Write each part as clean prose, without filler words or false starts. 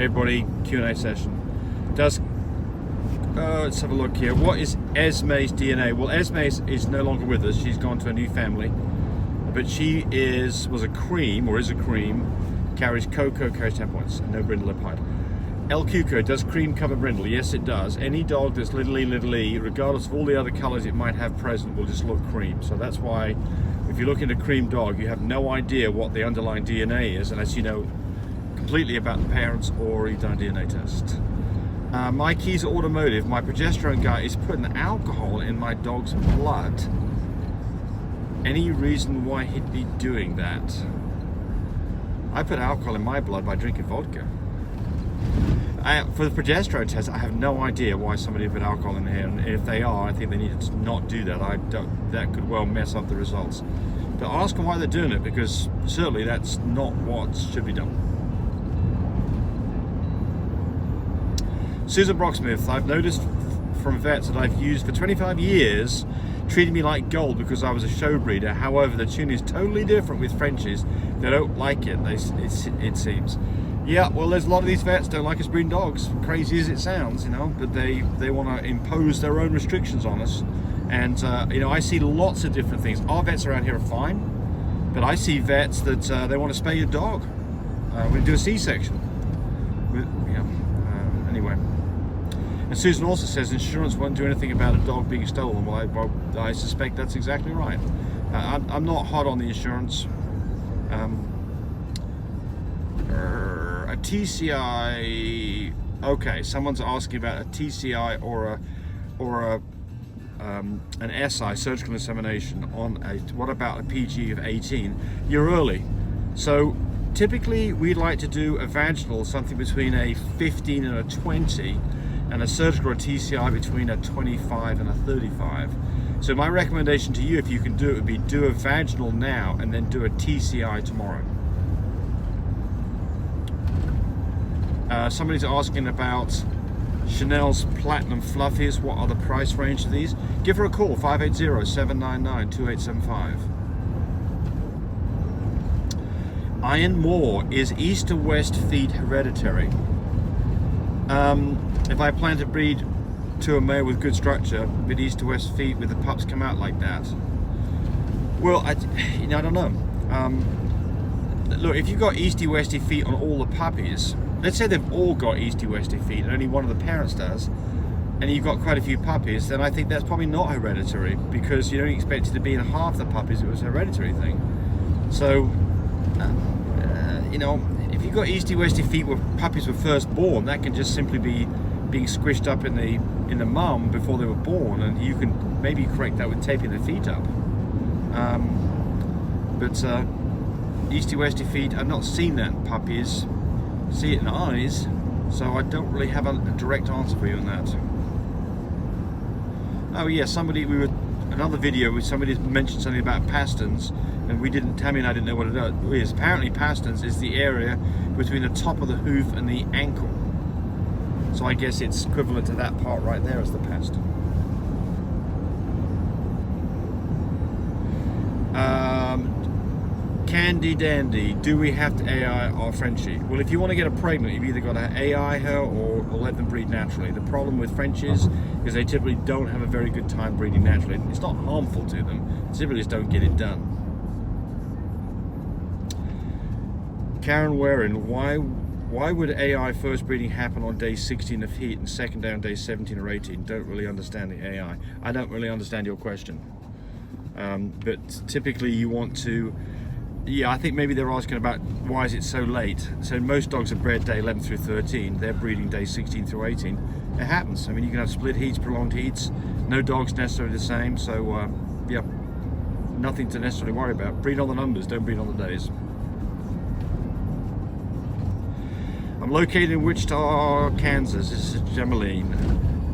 everybody, Q&A session. Let's have a look here. What is Esme's DNA? Well, Esme is no longer with us. She's gone to a new family. But she was a cream, carries cocoa, carries 10 points, and no brindle lip height. El Cuco, does cream cover brindle? Yes, it does. Any dog that's little e, regardless of all the other colors it might have present, will just look cream. So that's why, if you look at a cream dog, you have no idea what the underlying DNA is, unless you know completely about the parents or you've done a DNA test. My keys are automotive. My progesterone guy is putting alcohol in my dog's blood. Any reason why he'd be doing that? I put alcohol in my blood by drinking vodka. For the progesterone test, I have no idea why somebody would put alcohol in here, and if they are, I think they need to not do that. That could well mess up the results. But ask them why they're doing it, because certainly that's not what should be done. Susan Brocksmith, I've noticed from vets that I've used for 25 years treated me like gold because I was a show breeder. However, the tune is totally different with Frenchies. They don't like it, it seems. Yeah, well, there's a lot of these vets don't like us breeding dogs, crazy as it sounds, you know, but they want to impose their own restrictions on us. And, you know, I see lots of different things. Our vets around here are fine, but I see vets that they want to spay your dog. We do a C-section. Anyway. And Susan also says insurance won't do anything about a dog being stolen. Well, I suspect that's exactly right. I'm not hot on the insurance. A TCI. Okay, someone's asking about a TCI or an SI, surgical insemination, on a. What about a PG of 18? You're early. So typically we'd like to do a vaginal, something between a 15 and a 20. And a surgical or TCI between a 25 and a 35. So my recommendation to you, if you can do it, would be do a vaginal now and then do a TCI tomorrow. Somebody's asking about Chanel's Platinum Fluffies. What are the price range of these? Give her a call, 580-799-2875. Iron Moore, is east to west feet hereditary? If I plan to breed to a male with good structure, with east to west feet, with the pups come out like that? Well, I don't know. Look, if you've got easty-westy feet on all the puppies, let's say they've all got easty-westy feet and only one of the parents does, and you've got quite a few puppies, then I think that's probably not hereditary, because you don't expect it to be in half the puppies it was a hereditary thing. So, you know, if you've got easty-westy feet where puppies were first born, that can just simply be being squished up in the mum before they were born, and you can maybe correct that with taping the feet up. But easty-westy feet, I've not seen that in puppies. See it in eyes, so I don't really have a direct answer for you on that. Oh yeah, another video where somebody mentioned something about pastons, and Tammy and I didn't know what it is. Apparently pastons is the area between the top of the hoof and the ankle. So I guess it's equivalent to that part right there as the past. Candy Dandy, do we have to AI our Frenchie? Well, if you want to get her pregnant, you've either got to AI her or let them breed naturally. The problem with Frenchies is they typically don't have a very good time breeding naturally. It's not harmful to them, typically just don't get it done. Karenwarren, why would AI first breeding happen on day 16 of heat and second day on day 17 or 18? Don't really understand the AI. I don't really understand your question. But typically you want to, yeah, I think maybe they're asking about why is it so late. So most dogs are bred day 11 through 13. They're breeding day 16 through 18. It happens. I mean, you can have split heats, prolonged heats. No dog's necessarily the same. So yeah, nothing to necessarily worry about. Breed on the numbers, don't breed on the days. I'm located in Wichita, Kansas. This is jemelene.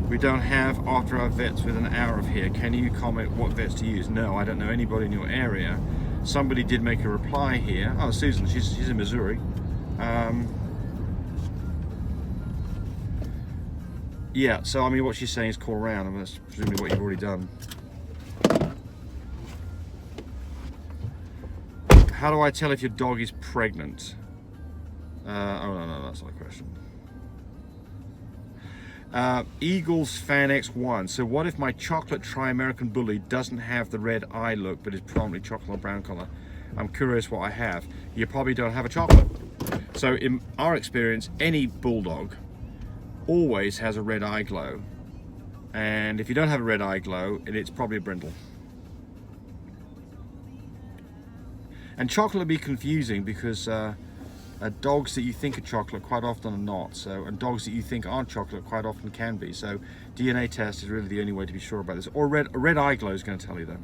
We don't have after-hour vets within an hour of here. Can you comment what vets to use? No, I don't know anybody in your area. Somebody did make a reply here. Oh, Susan, she's in Missouri. Yeah, so I mean, what she's saying is call around, and that's presumably what you've already done. How do I tell if your dog is pregnant? Oh no, that's not a question. Eagles Fan X1. So what if my chocolate Tri-American Bully doesn't have the red eye look, but is predominantly chocolate or brown color? I'm curious what I have. You probably don't have a chocolate. So in our experience, any bulldog always has a red eye glow. And if you don't have a red eye glow, it's probably a brindle. And chocolate will be confusing because dogs that you think are chocolate quite often are not. So, and dogs that you think aren't chocolate quite often can be. So DNA test is really the only way to be sure about this. Or a red eye glow is going to tell you that.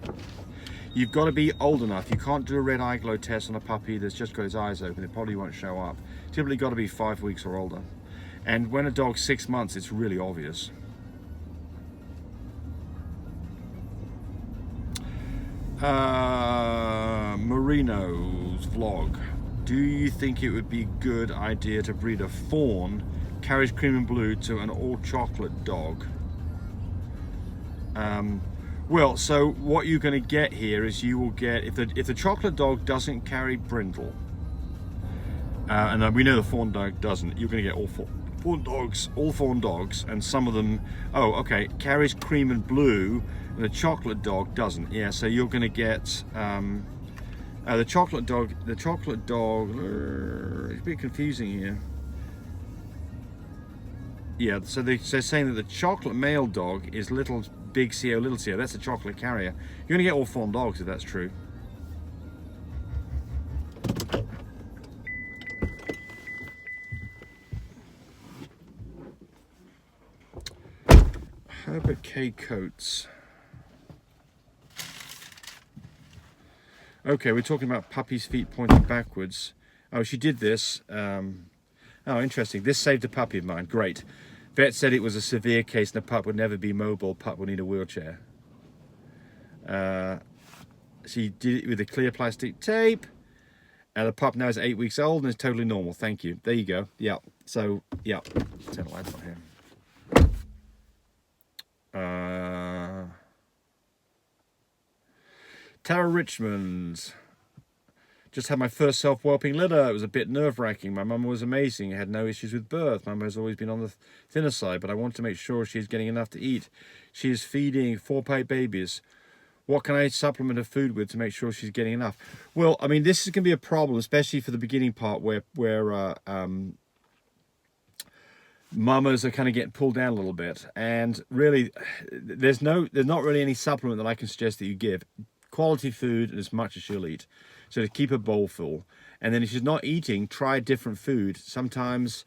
You've got to be old enough. You can't do a red eye glow test on a puppy that's just got his eyes open. It probably won't show up. Typically got to be 5 weeks or older. And when a dog's 6 months, it's really obvious. Marino's vlog. Do you think it would be a good idea to breed a fawn, carries cream and blue, to an all chocolate dog? Well, so what you're going to get here is you will get, if the chocolate dog doesn't carry brindle, and we know the fawn dog doesn't, you're going to get all fawn dogs, and some of them, oh, okay, carries cream and blue, and the chocolate dog doesn't. Yeah, so you're going to get the chocolate dog, it's a bit confusing here. Yeah, so they're saying that the chocolate male dog is little big CO, little CO. That's a chocolate carrier. You're going to get all fawn dogs if that's true. Herbert K. Coates. Okay, we're talking about puppy's feet pointing backwards. Oh, she did this. Oh, interesting. This saved a puppy of mine. Great. Vet said it was a severe case and the pup would never be mobile. Pup would need a wheelchair. She did it with a clear plastic tape. The pup now is 8 weeks old and is totally normal. Thank you. There you go. Yeah. So, yeah. Turn the lights on here. Tara Richmond. Just had my first self-whelping litter. It was a bit nerve-wracking. My mum was amazing. I had no issues with birth. Mum has always been on the thinner side, but I want to make sure she's getting enough to eat. She is feeding 4-pipe babies. What can I supplement her food with to make sure she's getting enough? Well, I mean, this is going to be a problem, especially for the beginning part where mamas are kind of getting pulled down a little bit. And really, there's not really any supplement that I can suggest that you give. Quality food and as much as she'll eat. So to keep her bowl full. And then if she's not eating, try different food. Sometimes,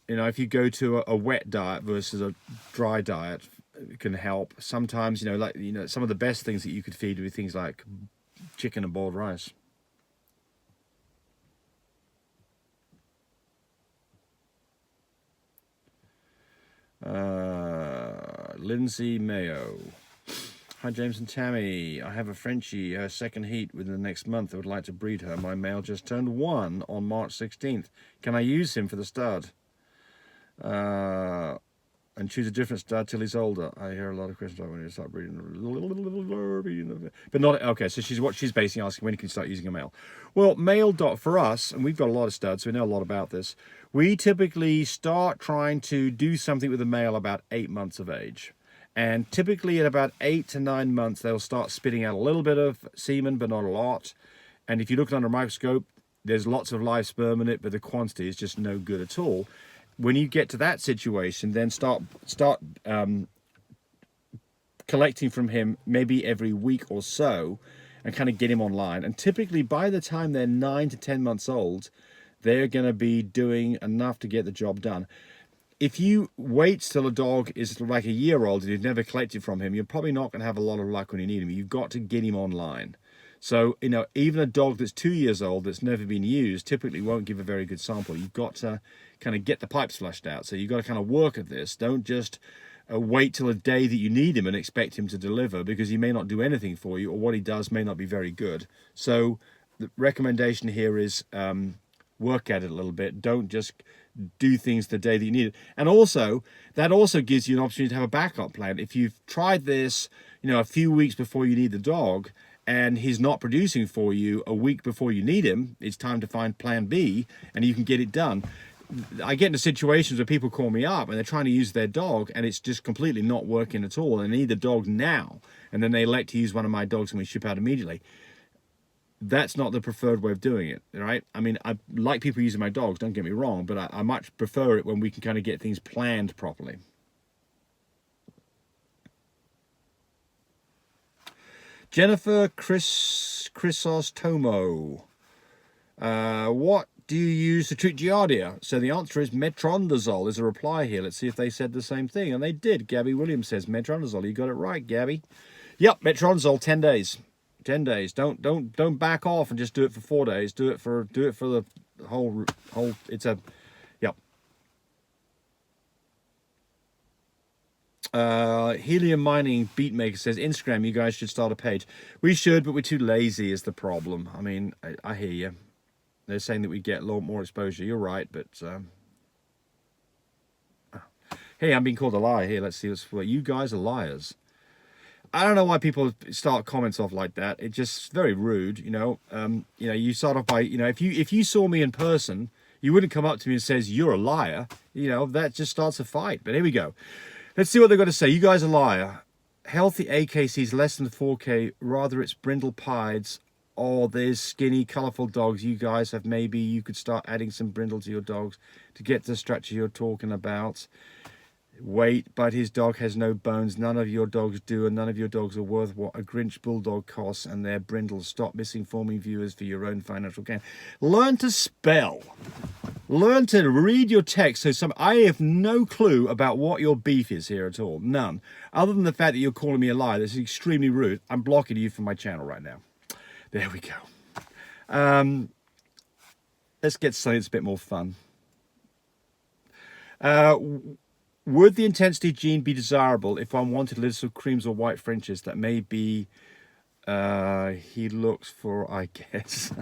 you know, if you go to a wet diet versus a dry diet, it can help. Sometimes, some of the best things that you could feed with things like chicken and boiled rice. Lindsay Mayo. Hi James and Tammy, I have a Frenchie, her second heat within the next month. I would like to breed her. My male just turned 1 on March 16th. Can I use him for the stud? And choose a different stud till he's older. I hear a lot of questions about when you start breeding. But not, okay, so she's basically asking when you can start using a male. Well, male for us, and we've got a lot of studs, so we know a lot about this. We typically start trying to do something with a male about 8 months of age. And typically at about 8 to 9 months, they'll start spitting out a little bit of semen, but not a lot. And if you look under a microscope, there's lots of live sperm in it, but the quantity is just no good at all. When you get to that situation, then start collecting from him maybe every week or so and kind of get him online. And typically by the time they're 9 to 10 months old, they're going to be doing enough to get the job done. If you wait till a dog is like a year old and you've never collected from him, you're probably not going to have a lot of luck when you need him. You've got to get him online. So, even a dog that's 2 years old that's never been used typically won't give a very good sample. You've got to kind of get the pipes flushed out. So you've got to kind of work at this. Don't just wait till the day that you need him and expect him to deliver, because he may not do anything for you, or what he does may not be very good. So the recommendation here is work at it a little bit. Don't just do things the day that you need it. And also, that also gives you an opportunity to have a backup plan. If you've tried this, a few weeks before you need the dog, and he's not producing for you a week before you need him, it's time to find plan B, and you can get it done. I get into situations where people call me up and they're trying to use their dog and it's just completely not working at all, and they need the dog now, and then they elect to use one of my dogs and we ship out immediately. That's not the preferred way of doing it, right? I mean, I like people using my dogs, don't get me wrong, but I much prefer it when we can kind of get things planned properly. Jennifer Chrysostomo. What do you use to treat giardia? So the answer is metronidazole. There's a reply here. Let's see if they said the same thing. And they did. Gabby Williams says metronidazole. You got it right, Gabby. Yep, metronidazole, 10 days. 10 days. Don't back off and just do it for 4 days. Do it for the whole it's a yep. Helium Mining Beatmaker says, Instagram, you guys should start a page. We should, but we're too lazy is the problem. I mean, I hear you. They're saying that we get a lot more exposure. You're right, but hey, I'm being called a liar here. Let's see what you guys are liars. I don't know why people start comments off like that. It's just very rude, you know. You start off by, if you saw me in person, you wouldn't come up to me and says you're a liar. That just starts a fight. But here we go. Let's see what they've got to say. You guys are a liar. Healthy AKCs less than 4K. Rather, it's brindle pieds. Oh, there's skinny, colourful dogs. You guys have, maybe you could start adding some brindle to your dogs to get the structure you're talking about. Wait, but his dog has no bones. None of your dogs do, and none of your dogs are worth what a Grinch bulldog costs, and they're brindles. Stop misinforming viewers for your own financial gain. Learn to spell. Learn to read your text. I have no clue about what your beef is here at all. None. Other than the fact that you're calling me a liar. This is extremely rude. I'm blocking you from my channel right now. There we go. Let's get something that's a bit more fun. Would the intensity gene be desirable if one wanted little creams or white Frenches? That may be he looks for, I guess.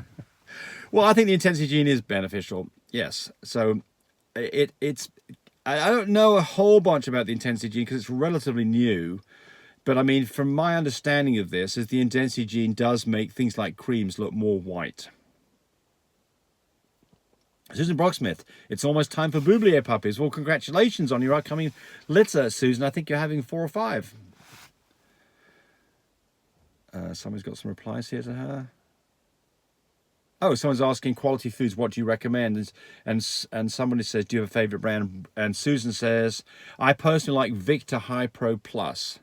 Well, I think the intensity gene is beneficial. Yes. So it's I don't know a whole bunch about the intensity gene because it's relatively new. But I mean, from my understanding of this, is the intensity gene does make things like creams look more white. Susan Brocksmith, it's almost time for Boublier puppies. Well, congratulations on your upcoming litter, Susan. I think you're having 4 or 5. Someone's got some replies here to her. Oh, someone's asking quality foods, what do you recommend? And somebody says, do you have a favorite brand? And Susan says, I personally like Victor High Pro Plus.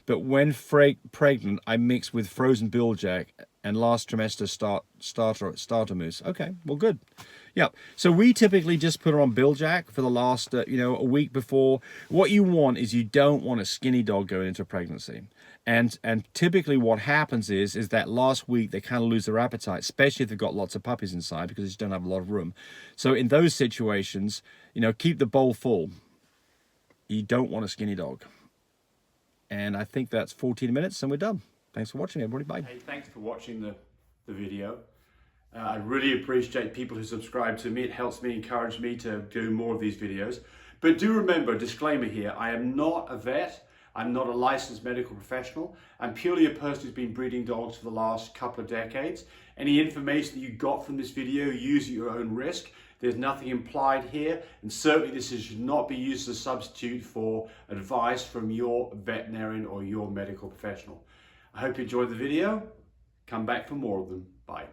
But when pregnant, I mix with frozen Biljack and last trimester starter mousse. Okay, well, good. Yeah, so we typically just put her on Biljack for the last, a week before. What you want is you don't want a skinny dog going into pregnancy. And typically what happens is that last week they kind of lose their appetite, especially if they've got lots of puppies inside because they just don't have a lot of room. So in those situations, keep the bowl full. You don't want a skinny dog. And I think that's 14 minutes and we're done. Thanks for watching, everybody. Bye. Hey, thanks for watching the video. I really appreciate people who subscribe to me. It helps me, encourage me to do more of these videos. But do remember, disclaimer here, I am not a vet. I'm not a licensed medical professional. I'm purely a person who's been breeding dogs for the last couple of decades. Any information that you got from this video, use at your own risk. There's nothing implied here, and certainly this should not be used as a substitute for advice from your veterinarian or your medical professional. I hope you enjoyed the video. Come back for more of them. Bye.